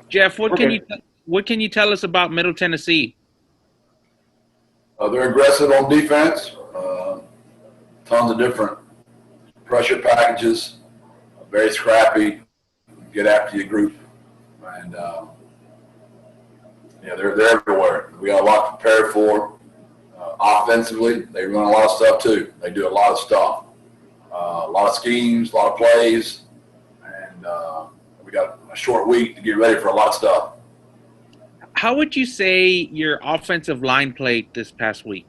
Jeff, Okay. what can you tell us about Middle Tennessee? They're aggressive on defense. Tons of different pressure packages. Very scrappy. Get after your group, and yeah, they're everywhere. We got a lot to prepare for. Offensively, they run a lot of stuff too. They do a lot of stuff, a lot of schemes, a lot of plays, and we got a short week to get ready for a lot of stuff. How would you say your offensive line played this past week?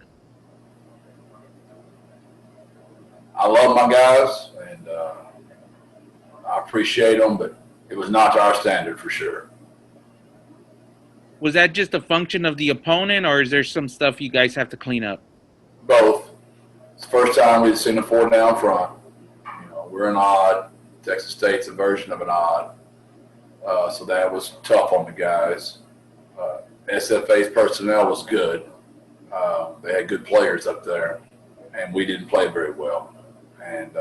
I love my guys, and I appreciate them, but it was not to our standard for sure. Was that just a function of the opponent, or is there some stuff you guys have to clean up? Both. It's the first time we've seen a four down front. We're an odd. Texas State's a version of an odd. So that was tough on the guys. SFA's personnel was good. They had good players up there, and we didn't play very well. And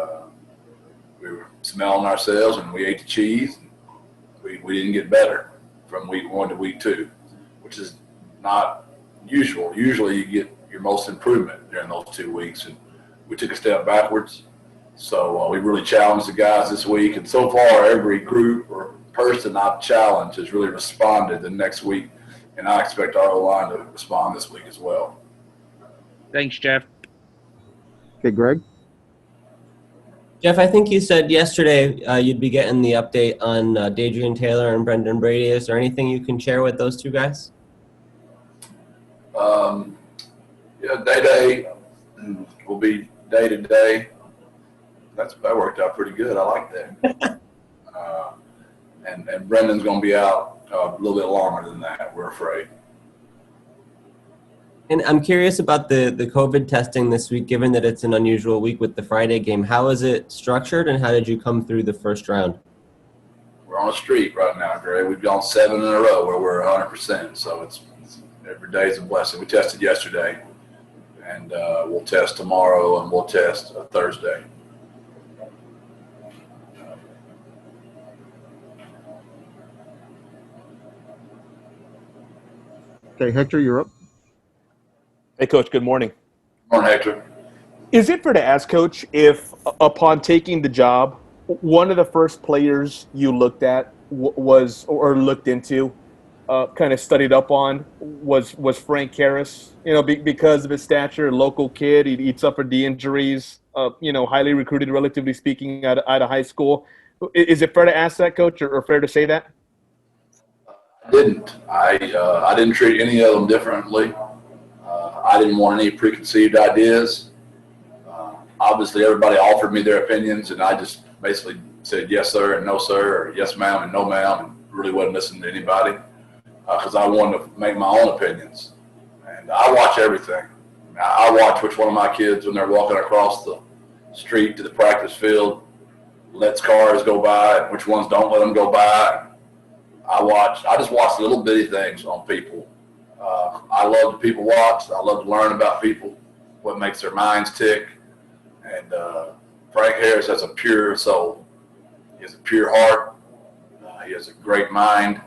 we were smelling ourselves, and we ate the cheese. We didn't get better from week 1 to week 2, which is not usual. Usually you get your most improvement during those 2 weeks, and we took a step backwards. So we really challenged the guys this week, and so far every group or person I've challenged has really responded the next week, and I expect our O-line to respond this week as well. Thanks, Jeff. Okay, Greg? Jeff, I think you said yesterday you'd be getting the update on Daydream, Traylor, and Brendan Brady. Is there anything you can share with those two guys? Yeah, day will be day to day. That worked out pretty good. I like that. And Brendan's going to be out a little bit longer than that, we're afraid. And I'm curious about the COVID testing this week, given that it's an unusual week with the Friday game. How is it structured, and how did you come through the first round? We're on a streak right now, Greg. We've gone 7 in a row where we're 100%, so it's every day is a blessing. We tested yesterday, and we'll test tomorrow, and we'll test Thursday. Okay, Hector, you're up. Hey, Coach, good morning. Good morning, Hector. Is it fair to ask, Coach, if upon taking the job, one of the first players you looked at was or looked into, kind of studied up on, was Frank Harris? Because of his stature, local kid, he suffered the injuries, highly recruited, relatively speaking, out of high school. Is it fair to ask that, Coach, or fair to say that? I didn't. I didn't treat any of them differently. I didn't want any preconceived ideas. Obviously, everybody offered me their opinions, and I just basically said yes, sir, and no, sir, or yes, ma'am, and no, ma'am, and really wasn't listening to anybody because I wanted to make my own opinions. And I watch everything. I watch which one of my kids, when they're walking across the street to the practice field, lets cars go by, and which ones don't let them go by. I just watch little bitty things on people. I love to people watch. I love to learn about people, what makes their minds tick. And Frank Harris has a pure soul. He has a pure heart. He has a great mind.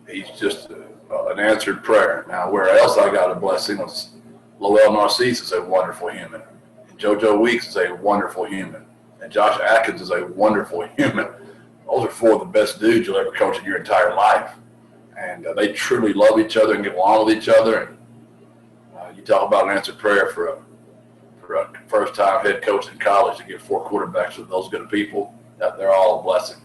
He's just an answered prayer. Now, where else I got a blessing was Lowell Narcisse is a wonderful human. And JoJo Weeks is a wonderful human. And Josh Atkins is a wonderful human. Those are 4 of the best dudes you'll ever coach in your entire life. And they truly love each other and get along with each other. And you talk about an answered prayer for a first-time head coach in college to get 4 quarterbacks with those good of people. They're all a blessing.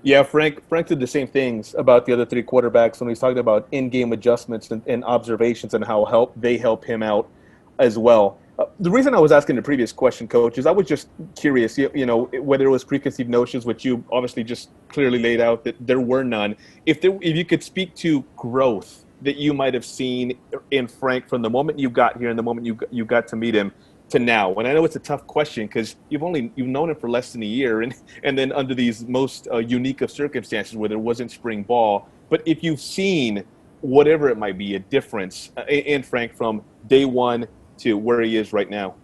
Yeah, Frank did the same things about the other 3 quarterbacks when he's talking about in-game adjustments and observations and how they help him out as well. The reason I was asking the previous question, Coach, is I was just curious, whether it was preconceived notions, which you obviously just clearly laid out that there were none. If you could speak to growth that you might have seen in Frank from the moment you got here and the moment you got to meet him to now. And I know it's a tough question because you've known him for less than a year, and then under these most unique of circumstances where there wasn't spring ball. But if you've seen whatever it might be, a difference in Frank from day one to where he is right now.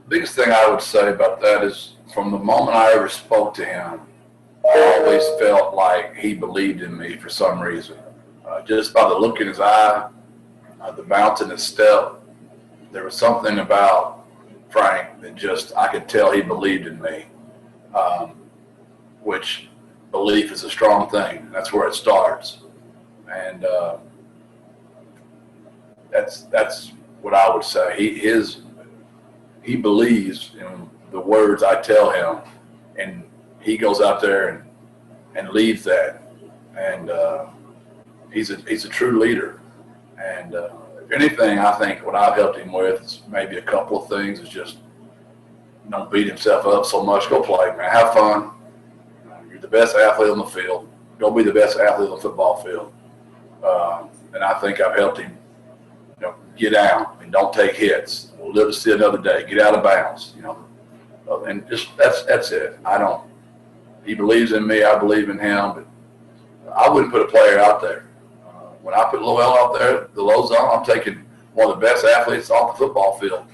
biggest thing I would say about that is from the moment I ever spoke to him, I always felt like he believed in me for some reason. Just by the look in his eye, the bounce in his step, there was something about Frank that just, I could tell he believed in me, which belief is a strong thing. That's where it starts. And that's what I would say. He believes in the words I tell him, and he goes out there and leads that. And he's a true leader. And if anything, I think what I've helped him with is maybe a couple of things. Is just don't beat himself up so much. Go play, man. Have fun. You're the best athlete on the field. Go be the best athlete on the football field. And I think I've helped him, get out and don't take hits. We'll live to see another day. Get out of bounds, and just that's it. He believes in me. I believe in him. But I wouldn't put a player out there. When I put Lowell out there, the low zone, I'm taking one of the best athletes off the football field.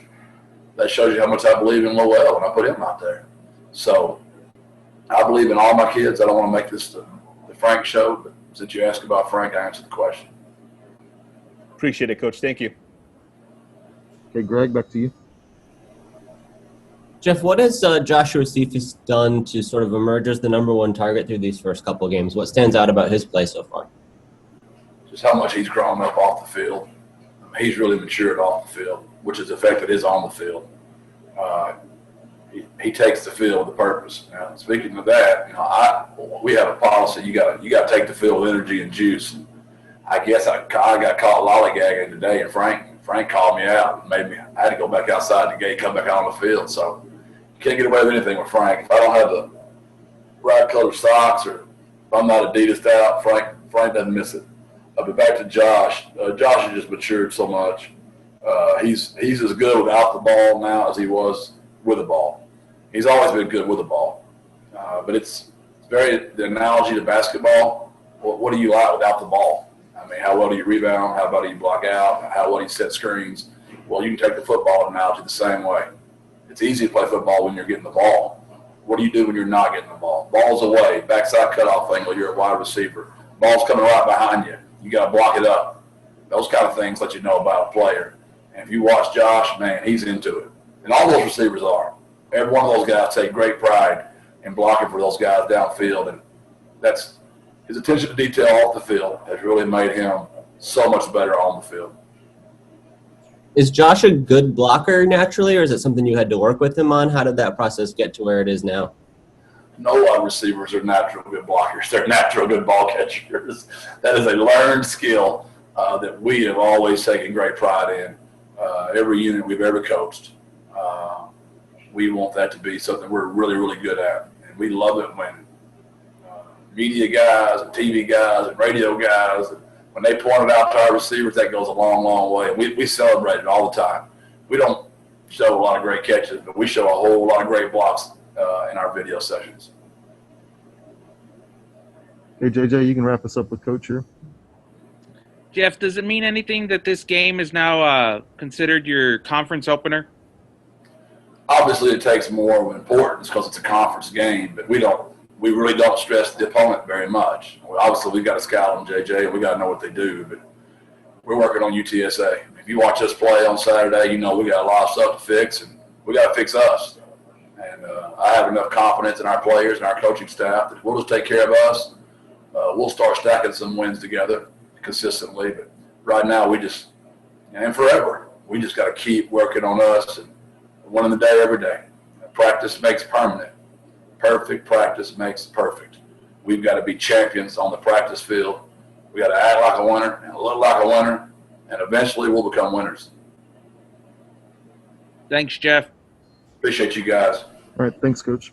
That shows you how much I believe in Lowell when I put him out there. So I believe in all my kids. I don't want to make this the Frank show, but since you asked about Frank, I answered the question. Appreciate it, Coach. Thank you. Okay, Greg, back to you. Jeff, what has Joshua Cephas done to sort of emerge as the number one target through these first couple of games? What stands out about his play so far? Just how much he's grown up off the field. He's really matured off the field, which has affected his on the field. He takes the field with a purpose. Now, speaking of that, we have a policy. You got to take the field with energy and juice. I guess I got caught lollygagging today, and Frank called me out and made me. I had to go back outside the gate, come back out on the field. So you can't get away with anything with Frank. If I don't have the right color socks, or if I'm not Adidas out, Frank doesn't miss it. But back to Josh. Josh has just matured so much. He's as good without the ball now as he was with the ball. He's always been good with the ball. But it's the analogy to basketball. What do you like without the ball? I mean, how well do you rebound? How well do you block out? How well do you set screens? Well, you can take the football analogy the same way. It's easy to play football when you're getting the ball. What do you do when you're not getting the ball? Ball's away, backside cutoff angle, you're a wide receiver. Ball's coming right behind you. You got to block it up. Those kind of things let you know about a player. And if you watch Josh, man, he's into it. And all those receivers are. Every one of those guys take great pride in blocking for those guys downfield. And that's his attention to detail off the field has really made him so much better on the field. Is Josh a good blocker naturally, or is it something you had to work with him on? How did that process get to where it is now? No wide receivers are natural good blockers. They're natural good ball catchers. That is a learned skill that we have always taken great pride in. Every unit we've ever coached, we want that to be something we're really, really good at. And we love it when media guys and TV guys and radio guys, when they point it out to our receivers, that goes a long, long way. We celebrate it all the time. We don't show a lot of great catches, but we show a whole lot of great blocks in our video sessions. Hey, JJ, you can wrap us up with Coach here. Jeff, does it mean anything that this game is now considered your conference opener? Obviously, it takes more importance because it's a conference game, but we really don't stress the opponent very much. Obviously, we've got to scout on JJ, and we got to know what they do, but we're working on UTSA. If you watch us play on Saturday, we got a lot of stuff to fix, and we got to fix us. And I have enough confidence in our players and our coaching staff that we'll just take care of us. We'll start stacking some wins together consistently, but right now and forever, we just got to keep working on us and winning the day every day. Practice makes permanent. Perfect practice makes perfect. We've got to be champions on the practice field. We got to act like a winner and look like a winner, and eventually we'll become winners. Thanks, Jeff. Appreciate you guys. All right, thanks, Coach.